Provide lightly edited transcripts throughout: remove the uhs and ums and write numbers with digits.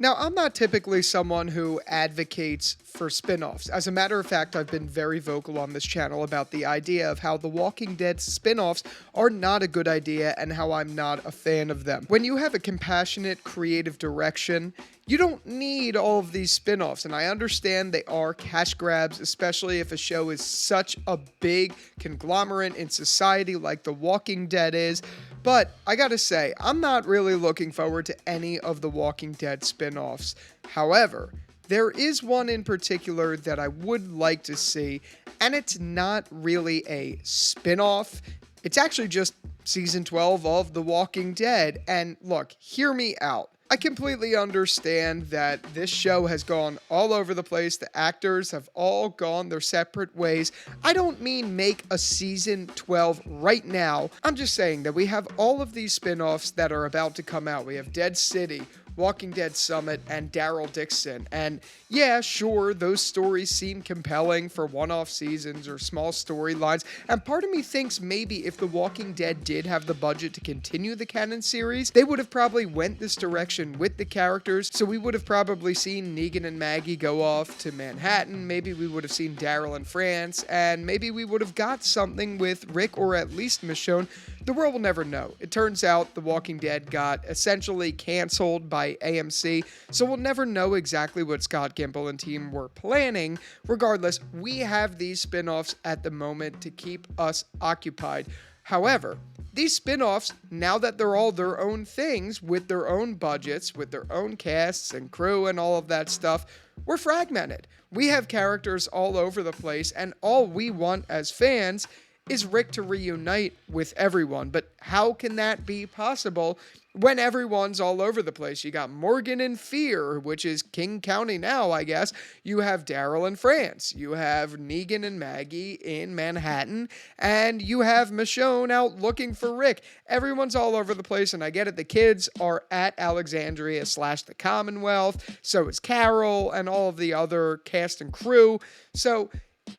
Now, I'm not typically someone who advocates for spin offs. As a matter of fact, I've been very vocal on this channel about the idea of how The Walking Dead spin offs are not a good idea and how I'm not a fan of them. When you have a compassionate, creative direction, you don't need all of these spin offs, and I understand they are cash grabs, especially if a show is such a big conglomerate in society like The Walking Dead is. But I gotta say, I'm not really looking forward to any of the Walking Dead spin offs. However, there is one in particular that I would like to see, and it's not really a spin off. It's actually just season 12 of The Walking Dead. And look, hear me out. I completely understand that this show has gone all over the place. The actors have all gone their separate ways. I don't mean make a season 12 right now. I'm just saying that we have all of these spin-offs that are about to come out. We have Dead City, Walking Dead Summit, and Daryl Dixon. And yeah, sure, those stories seem compelling for one-off seasons or small storylines. And part of me thinks maybe if The Walking Dead did have the budget to continue the canon series, they would have probably went this direction with the characters. So we would have probably seen Negan and Maggie go off to Manhattan. Maybe we would have seen Daryl in France. And maybe we would have got something with Rick or at least Michonne. The world will never know. It turns out The Walking Dead got essentially canceled by AMC, so we'll never know exactly what Scott Gimple and team were planning. Regardless, we have these spin-offs at the moment to keep us occupied. However, these spin-offs, now that they're all their own things, with their own budgets, with their own casts and crew and all of that stuff, we're fragmented. We have characters all over the place, and all we want as fans is Rick to reunite with everyone. But how can that be possible when everyone's all over the place? You got Morgan in Fear, which is King County now, I guess. You have Daryl in France. You have Negan and Maggie in Manhattan. And you have Michonne out looking for Rick. Everyone's all over the place, and I get it. The kids are at Alexandria / the Commonwealth. So is Carol and all of the other cast and crew. So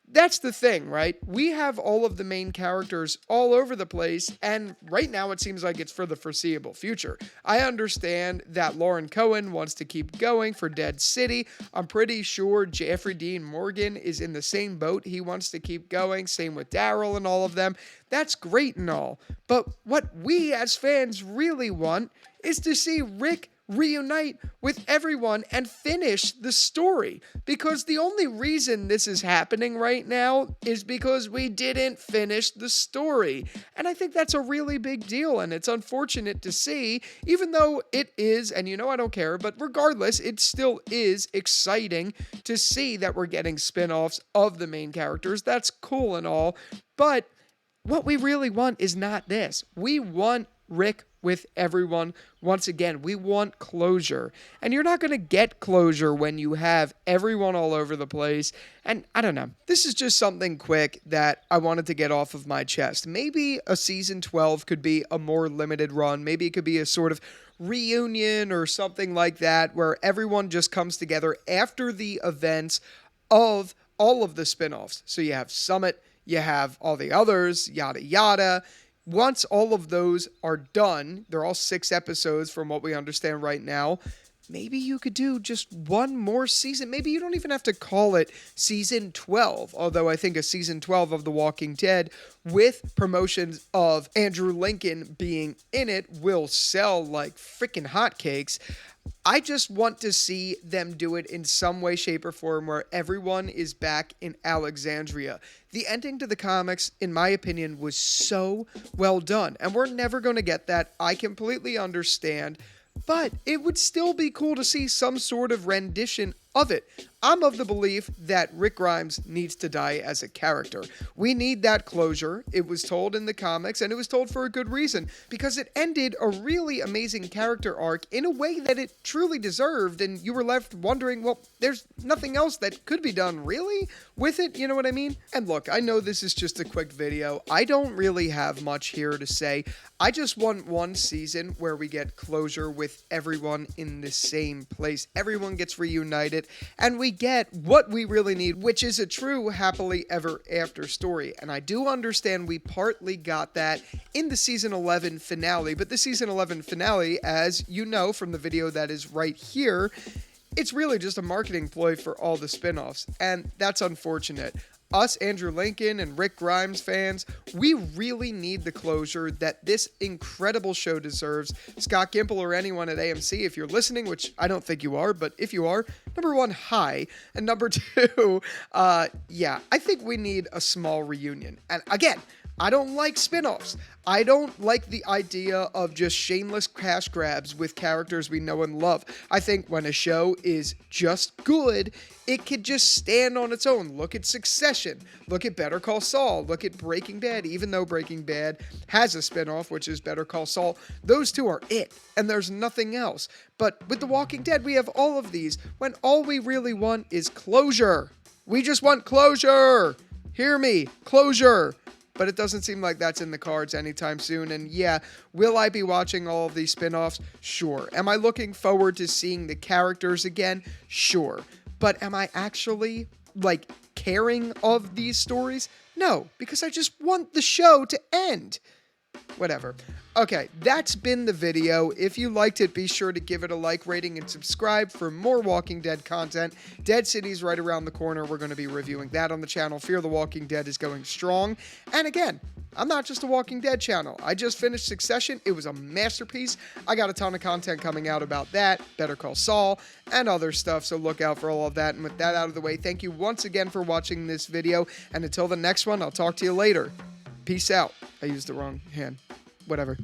that's the thing, right? We have all of the main characters all over the place, and right now it seems like it's for the foreseeable future. I understand that Lauren Cohen wants to keep going for Dead City. I'm pretty sure Jeffrey Dean Morgan is in the same boat. He wants to keep going. Same with Daryl and all of them. That's great and all. But what we as fans really want is to see Rick reunite with everyone and finish the story, because the only reason this is happening right now is because we didn't finish the story. And I think that's a really big deal, and it's unfortunate to see, even though it is, and you know I don't care, but regardless, it still is exciting to see that we're getting spin-offs of the main characters. That's cool and all, but what we really want is not this. We want Rick with everyone. Once again, we want closure. And you're not going to get closure when you have everyone all over the place. And I don't know. This is just something quick that I wanted to get off of my chest. Maybe a season 12 could be a more limited run. Maybe it could be a sort of reunion or something like that, where everyone just comes together after the events of all of the spin-offs. So you have Summit, you have all the others, yada yada. Once all of those are done, they're all 6 episodes from what we understand right now, maybe you could do just one more season. Maybe you don't even have to call it season 12, although I think a season 12 of The Walking Dead with promotions of Andrew Lincoln being in it will sell like freaking hotcakes. I just want to see them do it in some way, shape, or form where everyone is back in Alexandria. The ending to the comics, in my opinion, was so well done, and we're never going to get that. I completely understand, but it would still be cool to see some sort of rendition of it. I'm of the belief that Rick Grimes needs to die as a character. We need that closure. It was told in the comics, and it was told for a good reason, because it ended a really amazing character arc in a way that it truly deserved, and you were left wondering, well, there's nothing else that could be done, really, with it, you know what I mean? And look, I know this is just a quick video. I don't really have much here to say. I just want one season where we get closure with everyone in the same place. Everyone gets reunited, and we get what we really need, which is a true happily ever after story. And I do understand we partly got that in the season 11 finale, but the season 11 finale, as you know from the video that is right here, it's really just a marketing ploy for all the spin-offs, and that's unfortunate. Us Andrew Lincoln and Rick Grimes fans, we really need the closure that this incredible show deserves. Scott Gimple or anyone at AMC, if you're listening, which I don't think you are, but if you are, number one, hi. And number two, yeah, I think we need a small reunion. And again, I don't like spin-offs. I don't like the idea of just shameless cash grabs with characters we know and love. I think when a show is just good, it could just stand on its own. Look at Succession. Look at Better Call Saul. Look at Breaking Bad. Even though Breaking Bad has a spin-off, which is Better Call Saul, those two are it, and there's nothing else. But with The Walking Dead, we have all of these when all we really want is closure. We just want closure. Hear me, closure. But it doesn't seem like that's in the cards anytime soon. And yeah, will I be watching all of these spin-offs? Sure. Am I looking forward to seeing the characters again? Sure. But am I actually, caring of these stories? No, because I just want the show to end. Whatever. Okay, that's been the video. If you liked it, be sure to give it a like, rating, and subscribe for more Walking Dead content. Dead City's right around the corner. We're going to be reviewing that on the channel. Fear the Walking Dead is going strong. And again, I'm not just a Walking Dead channel. I just finished Succession. It was a masterpiece. I got a ton of content coming out about that, Better Call Saul, and other stuff, so look out for all of that. And with that out of the way, thank you once again for watching this video. And until the next one, I'll talk to you later. Peace out. I used the wrong hand. Whatever.